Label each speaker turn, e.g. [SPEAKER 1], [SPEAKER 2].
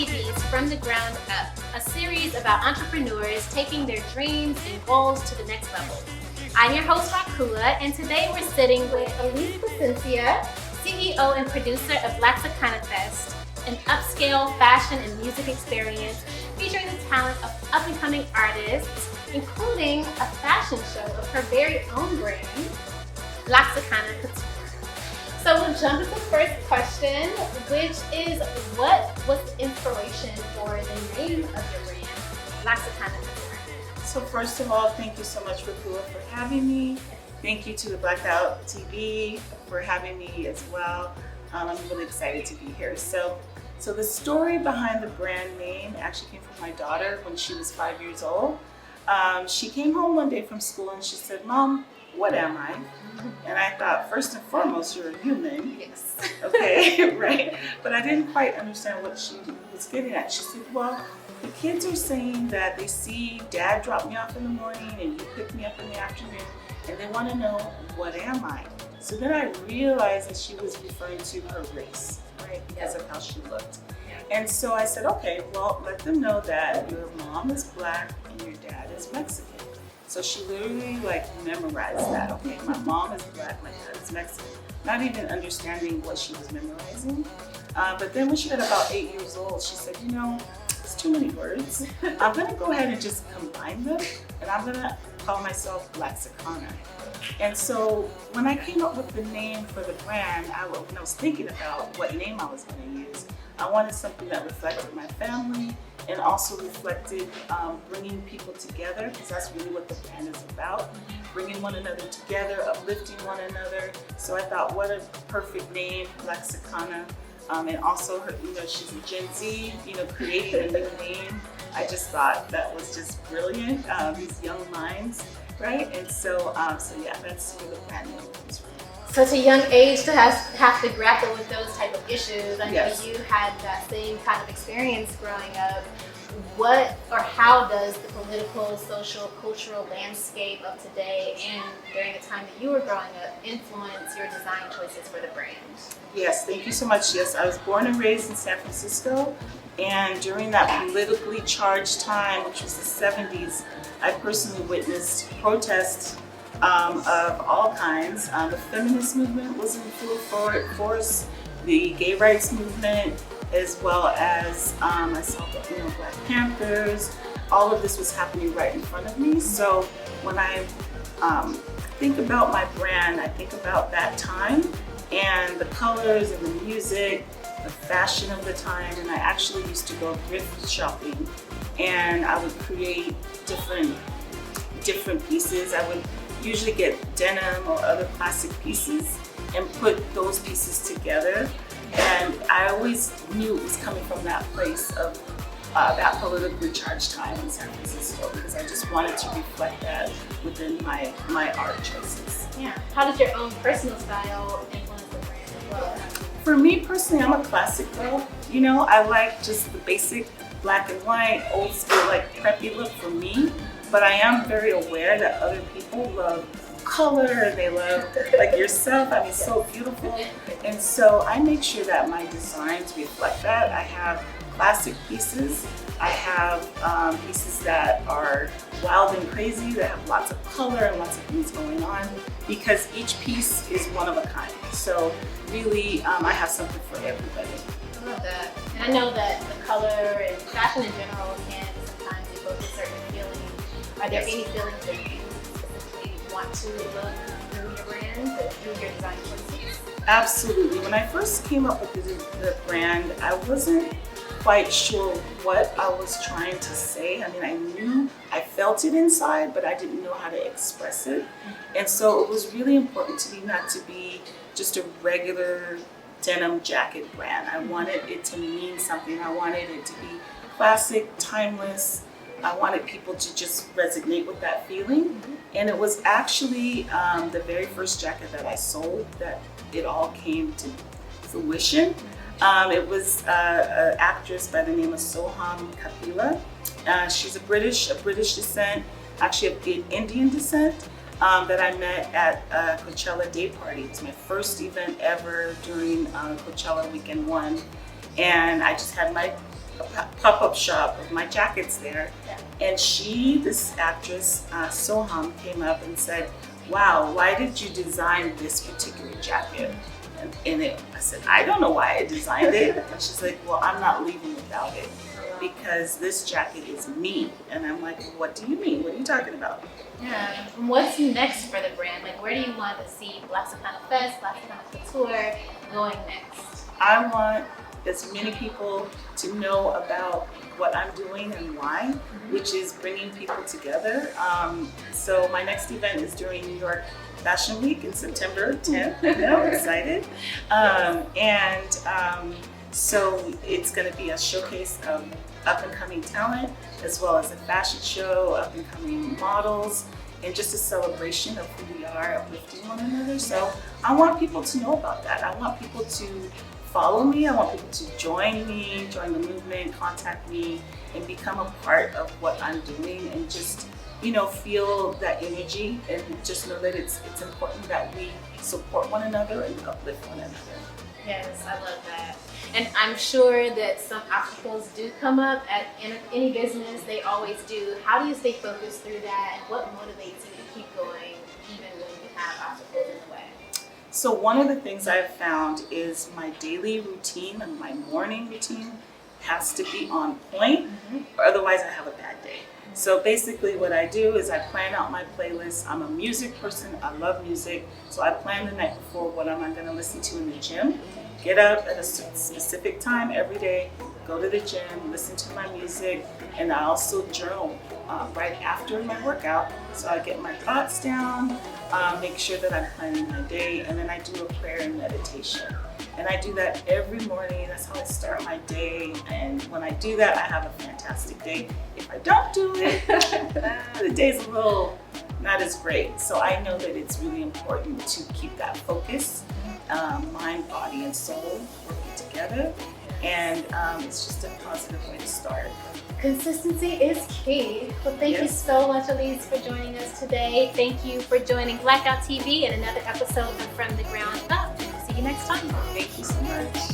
[SPEAKER 1] TV's From the Ground Up, a series about entrepreneurs taking their dreams and goals to the next level. I'm your host, Rakua, and today we're sitting with Elise Placencia, CEO and producer of Blaxicana Fest, an upscale fashion and music experience featuring the talent of up-and-coming artists, including a fashion show of her very own brand, Blaxicana Couture. So we'll jump into the first question, which is, what was the inspiration for the name of your brand, Blaxicana Couture?
[SPEAKER 2] So first of all, thank you so much, Rakua, for having me. Thank you to the Blackout TV for having me as well. I'm really excited to be here. So the story behind the brand name actually came from my daughter when she was 5 years old. She came home one day from school and she said, "Mom, what am I?" And I thought, first and foremost, you're a human.
[SPEAKER 1] Yes.
[SPEAKER 2] Okay, right? But I didn't quite understand what she was getting at. She said, "Well, the kids are saying that they see Dad drop me off in the morning and you pick me up in the afternoon, and they want to know, what am I?" So then I realized that she was referring to her race, right? Because of how she looked. And so I said, okay, well, let them know that your mom is Black and your dad is Mexican. So she literally memorized that. Okay, my mom is Black, my dad is Mexican. Not even understanding what she was memorizing. But then when she got about 8 years old, she said, it's too many words. I'm gonna go ahead and just combine them, and I'm gonna call myself Blaxicana. And so when I came up with the name for the brand, when I was thinking about what name I was gonna use, I wanted something that reflected my family and also reflected bringing people together, because that's really what the brand is about. Bringing one another together, uplifting one another. So I thought, what a perfect name, Blaxicana. And also, her, she's a Gen Z, creating a new name. I just thought that was just brilliant, these young minds, right? And so yeah, that's where the brand name comes from.
[SPEAKER 1] Such a young age to have to grapple with those type of issues. I know
[SPEAKER 2] Yes.
[SPEAKER 1] you had that same kind of experience growing up. What or how does the political, social, cultural landscape of today and during the time that you were growing up influence your design choices for the brand?
[SPEAKER 2] Yes, thank you so much. Yes, I was born and raised in San Francisco, and during that politically charged time, which was the 70s, I personally witnessed protests of all kinds. The feminist movement was in full force, the gay rights movement, as well as I saw Black Panthers. All of this was happening right in front of me. So when I think about my brand, I think about that time and the colors and the music, the fashion of the time. And I actually used to go thrift shopping, and I would create different pieces. I would usually get denim or other plastic pieces and put those pieces together. And I always knew it was coming from that place of that politically charged time in San Francisco, because I just wanted to reflect that within my art choices.
[SPEAKER 1] Yeah. How does your own personal style influence the brand as well?
[SPEAKER 2] For me personally, I'm a classic girl. I like just the basic black and white, old school, preppy look for me. But I am very aware that other people love color, and they love, like yourself, so beautiful. And so I make sure that my designs reflect that. I have classic pieces. I have pieces that are wild and crazy, that have lots of color and lots of things going on, because each piece is one of a kind. So really, I have something for everybody.
[SPEAKER 1] I love that. And I know that the color and fashion in general can sometimes evoke a certain feeling. Are there any feelings that you specifically want to look through your brand, through your design choices?
[SPEAKER 2] Absolutely. When I first came up with the brand, I wasn't quite sure what I was trying to say. I felt it inside, but I didn't know how to express it. And so it was really important to me not to be just a regular denim jacket brand. I wanted it to mean something. I wanted it to be classic, timeless. I wanted people to just resonate with that feeling. And it was actually the very first jacket that I sold that it all came to fruition. It was an actress by the name of Soham Kapila. She's a British descent, actually of Indian descent, that I met at a Coachella Day Party. It was my first event ever during Coachella Weekend 1. And I just had my pop-up shop of my jackets there. And this actress, Soham, came up and said, wow, why did you design this particular jacket? I said, I don't know why I designed it. And she's like, well, I'm not leaving without it because this jacket is me. And I'm like, what do you mean? What are you talking about?
[SPEAKER 1] Yeah. And what's next for the brand? Like, where do you want to see Blaxicana Fest, Blaxicana Couture going next?
[SPEAKER 2] I want as many people to know about what I'm doing and why, which is bringing people together. So my next event is during New York Fashion Week in September 10th. I'm excited. So it's going to be a showcase of up-and-coming talent, as well as a fashion show, up-and-coming models, and just a celebration of who we are, uplifting one another. So I want people to know about that. I want people to follow me. I want people to join me, join the movement, contact me, and become a part of what I'm doing, and just, you know, feel that energy, and just know that it's important that we support one another and uplift one another.
[SPEAKER 1] Yes, I love that. And I'm sure that some obstacles do come up in any business. They always do. How do you stay focused through that, and what motivates you to keep going even when you have obstacles in the way?
[SPEAKER 2] So one of the things I've found is my daily routine and my morning routine has to be on point, or otherwise I have a bad day. So basically what I do is I plan out my playlist. I'm a music person, I love music. So I plan the night before what am I gonna listen to in the gym. Get up at a specific time every day, go to the gym, listen to my music, and I also journal right after my workout. So I get my thoughts down, make sure that I'm planning my day, and then I do a prayer and meditation. And I do that every morning. That's how I start my day. And when I do that, I have a fantastic day. If I don't do it, the day's a little not as great. So I know that it's really important to keep that focus, mind, body, and soul working together. And it's just a positive way to start.
[SPEAKER 1] Consistency is key. Well, thank you so much, Elise, for joining us today. Thank you for joining Blackout TV and another episode of From the Ground Up. See you next time.
[SPEAKER 2] Thank you so much.